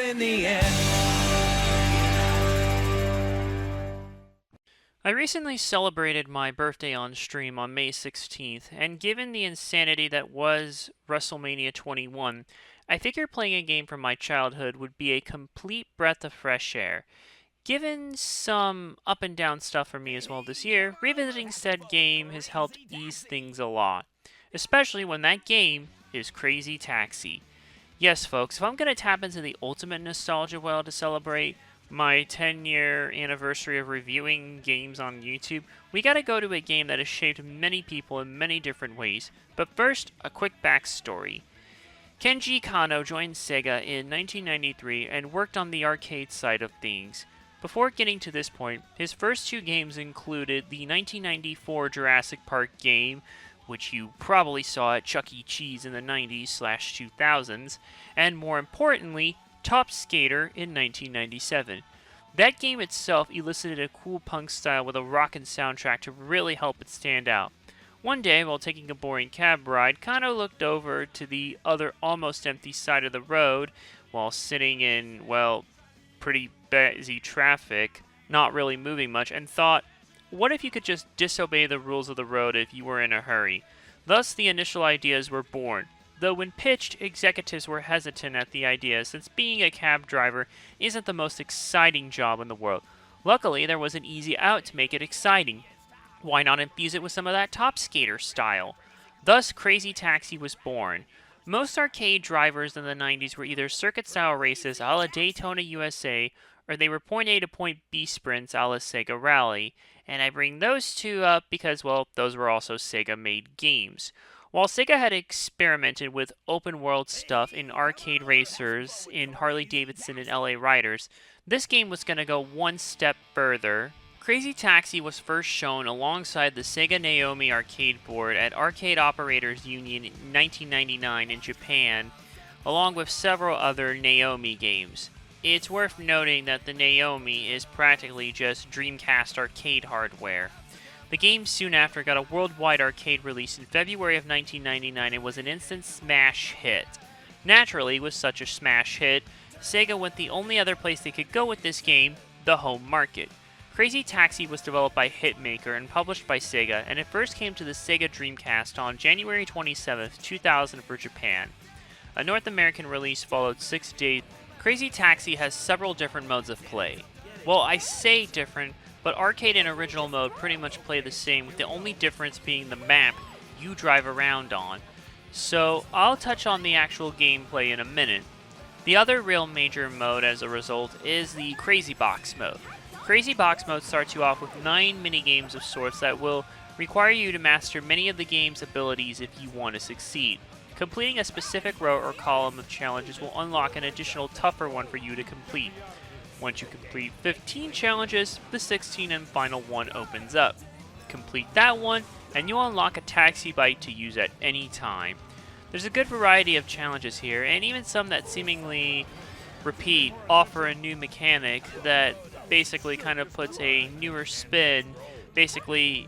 in the end. I recently celebrated my birthday on stream on May 16th, and given the insanity that was WrestleMania 21, I figured playing a game from my childhood would be a complete breath of fresh air. Given some up and down stuff for me as well this year, revisiting said game has helped ease things a lot, especially when that game is Crazy Taxi. Yes, folks, if I'm going to tap into the ultimate nostalgia well to celebrate my 10-year anniversary of reviewing games on YouTube, we gotta go to a game that has shaped many people in many different ways. But first, a quick backstory. Kenji Kano joined Sega in 1993 and worked on the arcade side of things. Before getting to this point, his first two games included the 1994 Jurassic Park game, which you probably saw at Chuck E. Cheese in the 90s/2000s, and more importantly, Top Skater in 1997. That game itself elicited a cool punk style with a rockin' soundtrack to really help it stand out. One day, while taking a boring cab ride, Kano looked over to the other almost empty side of the road while sitting in, well, pretty busy traffic, not really moving much, and thought, what if you could just disobey the rules of the road if you were in a hurry? Thus, the initial ideas were born. Though when pitched, executives were hesitant at the idea, since being a cab driver isn't the most exciting job in the world. Luckily, there was an easy out to make it exciting. Why not infuse it with some of that Top Skater style? Thus, Crazy Taxi was born. Most arcade drivers in the 90s were either circuit-style races a la Daytona USA, or they were point A to point B sprints a la Sega Rally, and I bring those two up because, well, those were also Sega-made games. While Sega had experimented with open-world stuff in arcade racers in Harley-Davidson and LA Riders, this game was going to go one step further. Crazy Taxi was first shown alongside the Sega Naomi arcade board at Arcade Operators Union in 1999 in Japan, along with several other Naomi games. It's worth noting that the Naomi is practically just Dreamcast arcade hardware. The game soon after got a worldwide arcade release in February of 1999 and was an instant smash hit. Naturally, with such a smash hit, Sega went the only other place they could go with this game, the home market. Crazy Taxi was developed by Hitmaker and published by Sega, and it first came to the Sega Dreamcast on January 27, 2000 for Japan. A North American release followed 6 days. Crazy Taxi has several different modes of play. Well, I say different, but arcade and original mode pretty much play the same, with the only difference being the map you drive around on. So I'll touch on the actual gameplay in a minute. The other real major mode as a result is the Crazy Box mode. Crazy Box mode starts you off with 9 minigames of sorts that will require you to master many of the game's abilities if you want to succeed. Completing a specific row or column of challenges will unlock an additional tougher one for you to complete. Once you complete 15 challenges, the 16th and final one opens up. Complete that one, and you'll unlock a taxi bike to use at any time. There's a good variety of challenges here, and even some that seemingly repeat offer a new mechanic that basically kind of puts a newer spin, basically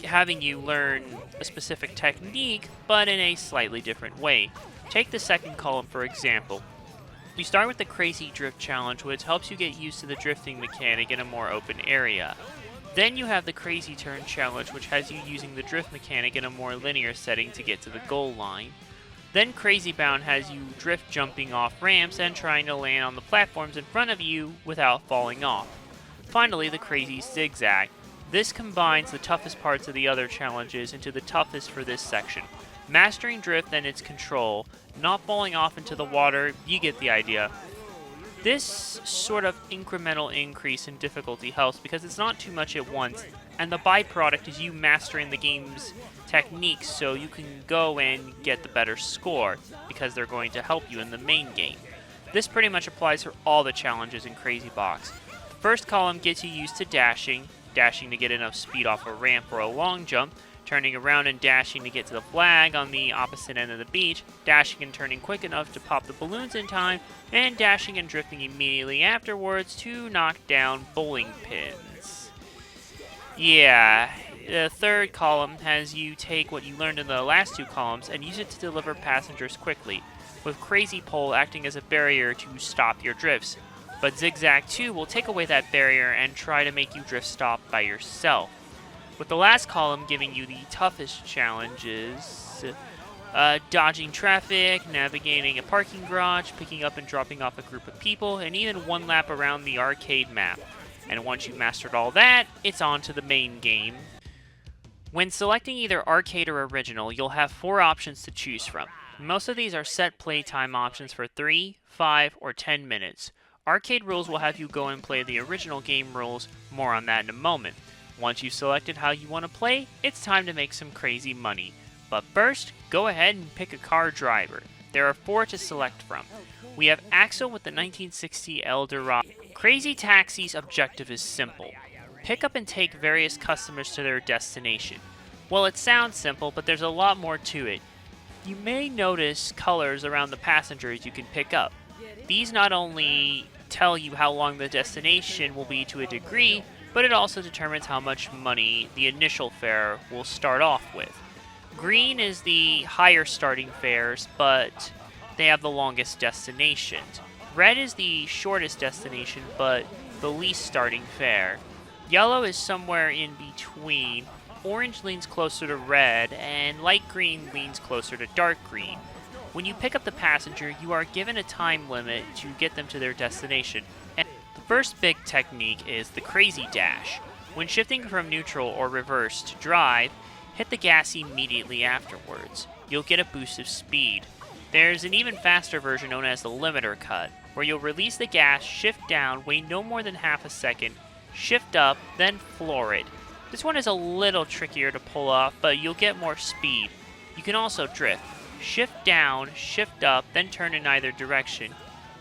having you learn a specific technique, but in a slightly different way. Take the second column for example. You start with the Crazy Drift Challenge, which helps you get used to the drifting mechanic in a more open area. Then you have the Crazy Turn Challenge, which has you using the drift mechanic in a more linear setting to get to the goal line. Then Crazy Bound has you drift jumping off ramps and trying to land on the platforms in front of you without falling off. Finally, the Crazy Zigzag. This combines the toughest parts of the other challenges into the toughest for this section. Mastering drift and its control, not falling off into the water, you get the idea. This sort of incremental increase in difficulty helps because it's not too much at once, and the byproduct is you mastering the game's techniques so you can go and get the better score, because they're going to help you in the main game. This pretty much applies for all the challenges in Crazy Box. The first column gets you used to dashing to get enough speed off a ramp or a long jump, turning around and dashing to get to the flag on the opposite end of the beach, dashing and turning quick enough to pop the balloons in time, and dashing and drifting immediately afterwards to knock down bowling pins. Yeah, the third column has you take what you learned in the last two columns and use it to deliver passengers quickly. with Crazy Pole acting as a barrier to stop your drifts. But Zigzag 2 will take away that barrier and try to make you drift stop by yourself, with the last column giving you the toughest challenges: dodging traffic, navigating a parking garage, picking up and dropping off a group of people, and even one lap around the arcade map. And once you've mastered all that, it's on to the main game. When selecting either arcade or original, you'll have 4 options to choose from. Most of these are set playtime options for 3, 5, or 10 minutes. Arcade rules will have you go and play the original game rules, more on that in a moment. Once you've selected how you want to play, it's time to make some crazy money. But first, go ahead and pick a car driver. There are 4 to select from. We have Axel with the 1960 Eldorado. Crazy Taxi's objective is simple: pick up and take various customers to their destination. Well, it sounds simple, but there's a lot more to it. You may notice colors around the passengers you can pick up. These not only tell you how long the destination will be to a degree, but it also determines how much money the initial fare will start off with. Green is the higher starting fares, but they have the longest destinations. Red is the shortest destination, but the least starting fare. Yellow is somewhere in between. Orange leans closer to red, and light green leans closer to dark green. When you pick up the passenger, you are given a time limit to get them to their destination. And the first big technique is the Crazy Dash. When shifting from neutral or reverse to drive, hit the gas immediately afterwards. You'll get a boost of speed. There's an even faster version known as the Limiter Cut, where you'll release the gas, shift down, wait no more than half a second, shift up, then floor it. This one is a little trickier to pull off, but you'll get more speed. You can also drift. Shift down, shift up, then turn in either direction.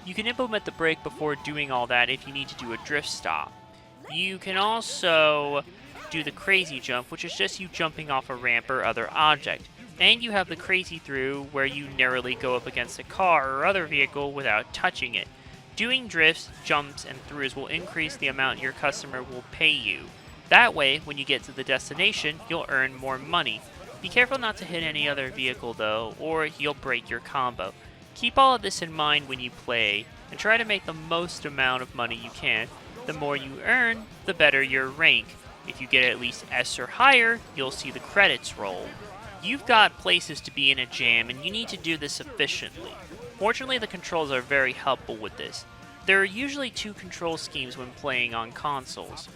You can implement the brake before doing all that if you need to do a drift stop. You can also do the Crazy Jump, which is just you jumping off a ramp or other object. And you have the Crazy Through, where you narrowly go up against a car or other vehicle without touching it. Doing drifts, jumps, and throughs will increase the amount your customer will pay you. That way, when you get to the destination, you'll earn more money. Be careful not to hit any other vehicle though, or you'll break your combo. Keep all of this in mind when you play, and try to make the most amount of money you can. The more you earn, the better your rank. If you get at least S or higher, you'll see the credits roll. You've got places to be in a jam, and you need to do this efficiently. Fortunately, the controls are very helpful with this. There are usually 2 control schemes when playing on consoles: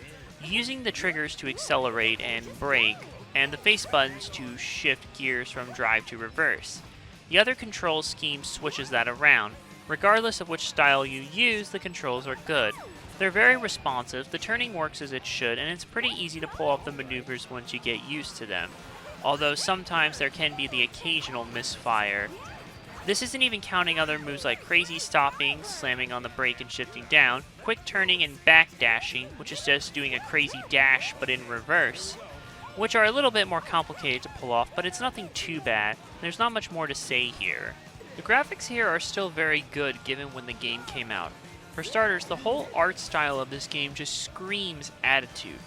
using the triggers to accelerate and brake, and the face buttons to shift gears from drive to reverse. The other control scheme switches that around. Regardless of which style you use, the controls are good. They're very responsive, the turning works as it should, and it's pretty easy to pull off the maneuvers once you get used to them. Although sometimes there can be the occasional misfire. This isn't even counting other moves like crazy stopping, slamming on the brake and shifting down, quick turning and back dashing, which is just doing a crazy dash but in reverse, which are a little bit more complicated to pull off, but it's nothing too bad. There's not much more to say here. The graphics here are still very good given when the game came out. For starters, the whole art style of this game just screams attitude.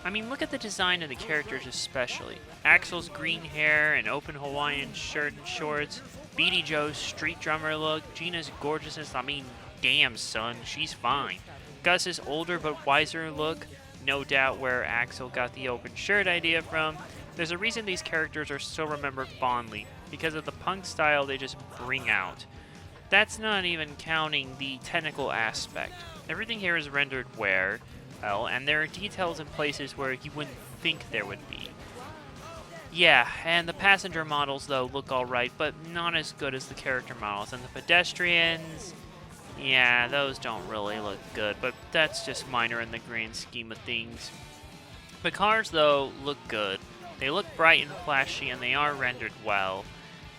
I mean, look at the design of the characters especially. Axel's green hair and open Hawaiian shirt and shorts, Beatty Joe's street drummer look, Gina's gorgeousness, I mean, damn son, she's fine. Gus's older but wiser look, no doubt where Axel got the open shirt idea from. There's a reason these characters are still remembered fondly, because of the punk style they just bring out. That's not even counting the technical aspect. Everything here is rendered well, and there are details in places where you wouldn't think there would be. Yeah, and the passenger models though look alright, but not as good as the character models. And the pedestrians, yeah, those don't really look good, but that's just minor in the grand scheme of things. The cars though look good. They look bright and flashy, and they are rendered well.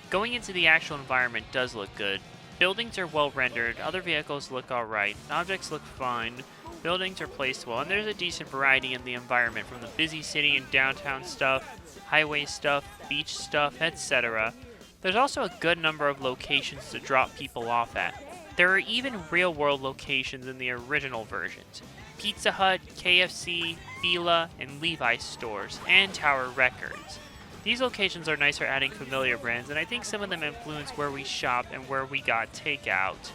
Going into the actual environment does look good. Buildings are well rendered, other vehicles look alright, objects look fine, buildings are placed well, and there's a decent variety in the environment, from the busy city and downtown stuff, highway stuff, beach stuff, etc. There's also a good number of locations to drop people off at. There are even real-world locations in the original versions: Pizza Hut, KFC, Fila, and Levi's stores, and Tower Records. These locations are nice for adding familiar brands, and I think some of them influence where we shop and where we got takeout.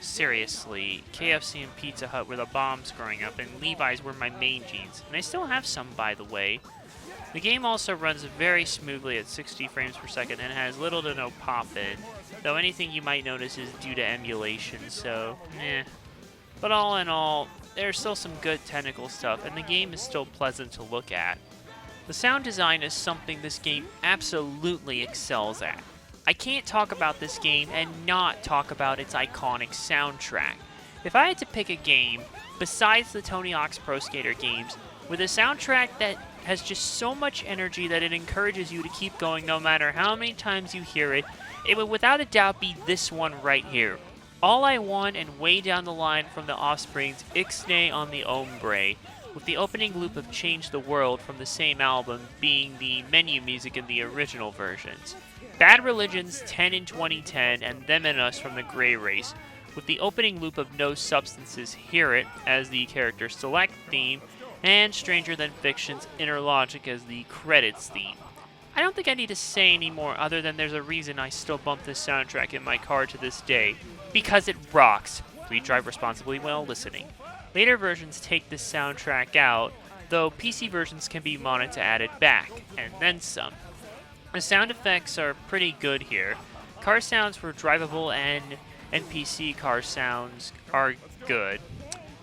Seriously, KFC and Pizza Hut were the bombs growing up, and Levi's were my main jeans, and I still have some, by the way. The game also runs very smoothly at 60 frames per second and has little to no pop-in, though anything you might notice is due to emulation, so eh. But all in all, there's still some good technical stuff, and the game is still pleasant to look at. The sound design is something this game absolutely excels at. I can't talk about this game and not talk about its iconic soundtrack. If I had to pick a game, besides the Tony Hawk's Pro Skater games, with a soundtrack that has just so much energy that it encourages you to keep going no matter how many times you hear it, it would without a doubt be this one right here. All I Want and way down the line from the Offspring's Ixnay on the Ombre, with the opening loop of Change the World from the same album being the menu music in the original versions. Bad Religion's 10 in 2010 and Them and Us from the Grey Race, with the opening loop of No Substance's Hear It as the character select theme, and Stranger Than Fiction's Inner Logic as the credits theme. I don't think I need to say any more other than there's a reason I still bump this soundtrack in my car to this day. Because it rocks. Please drive responsibly while listening. Later versions take this soundtrack out, though PC versions can be modded to add it back, and then some. The sound effects are pretty good here. Car sounds for drivable and NPC car sounds are good.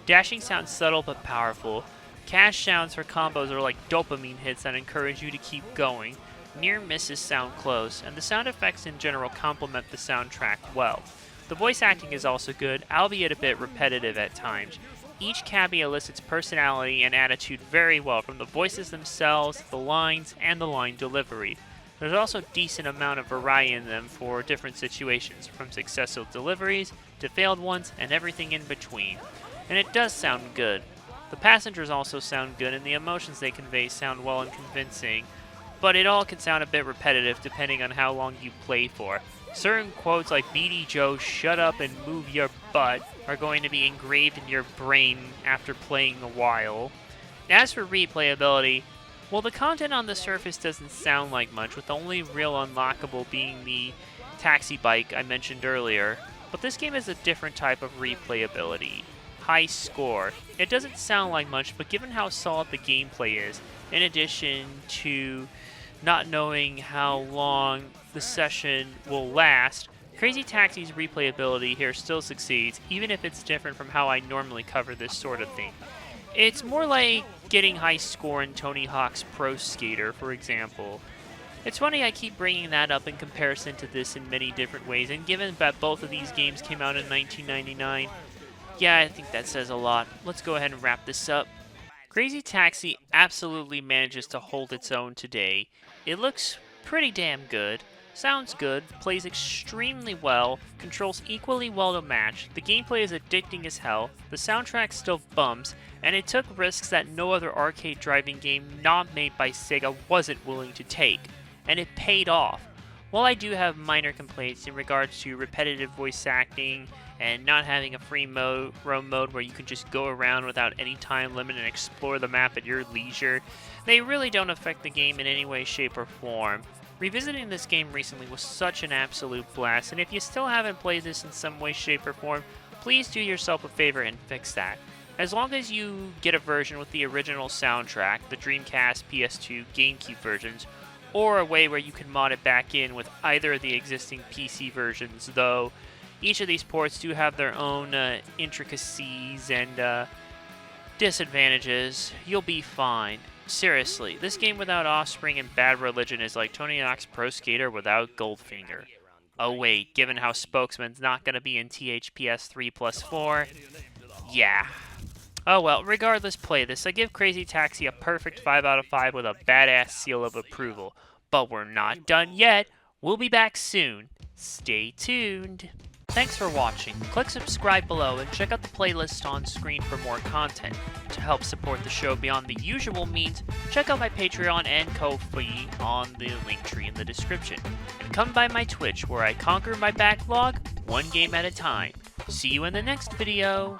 Dashing sounds subtle but powerful. Cash sounds for combos are like dopamine hits that encourage you to keep going. Near misses sound close, and the sound effects in general complement the soundtrack well. The voice acting is also good, albeit a bit repetitive at times. Each cabbie elicits personality and attitude very well from the voices themselves, the lines, and the line delivery. There's also a decent amount of variety in them for different situations, from successful deliveries to failed ones and everything in between. And it does sound good. The passengers also sound good, and the emotions they convey sound well and convincing, but it all can sound a bit repetitive depending on how long you play for. Certain quotes like "BD Joe, shut up and move your butt" are going to be engraved in your brain after playing a while. As for replayability, well, the content on the surface doesn't sound like much, with the only real unlockable being the taxi bike I mentioned earlier, but this game has a different type of replayability. High score. It doesn't sound like much, but given how solid the gameplay is, in addition to not knowing how long the session will last, Crazy Taxi's replayability here still succeeds, even if it's different from how I normally cover this sort of thing. It's more like getting high score in Tony Hawk's Pro Skater, for example. It's funny I keep bringing that up in comparison to this in many different ways, and given that both of these games came out in 1999, yeah, I think that says a lot. Let's go ahead and wrap this up. Crazy Taxi absolutely manages to hold its own today. It looks pretty damn good, sounds good, plays extremely well, controls equally well to match, the gameplay is addicting as hell, the soundtrack still bumps, and it took risks that no other arcade driving game not made by Sega wasn't willing to take, and it paid off. While I do have minor complaints in regards to repetitive voice acting and not having a free roam mode where you can just go around without any time limit and explore the map at your leisure, they really don't affect the game in any way, shape, or form. Revisiting this game recently was such an absolute blast, and if you still haven't played this in some way, shape, or form, please do yourself a favor and fix that. As long as you get a version with the original soundtrack, the Dreamcast, PS2, GameCube versions, or a way where you can mod it back in with either of the existing PC versions, though each of these ports do have their own intricacies and disadvantages, you'll be fine. Seriously, this game without Offspring and Bad Religion is like Tony Hawk's Pro Skater without Goldfinger. Oh wait, given how Spokesman's not going to be in THPS 3+4, yeah. Oh well, regardless, play this. I give Crazy Taxi a perfect 5 out of 5 with a badass seal of approval. But we're not done yet. We'll be back soon. Stay tuned. Thanks for watching. Click subscribe below and check out the playlist on screen for more content. To help support the show beyond the usual means, check out my Patreon and Ko-fi on the link tree in the description. And come by my Twitch where I conquer my backlog one game at a time. See you in the next video.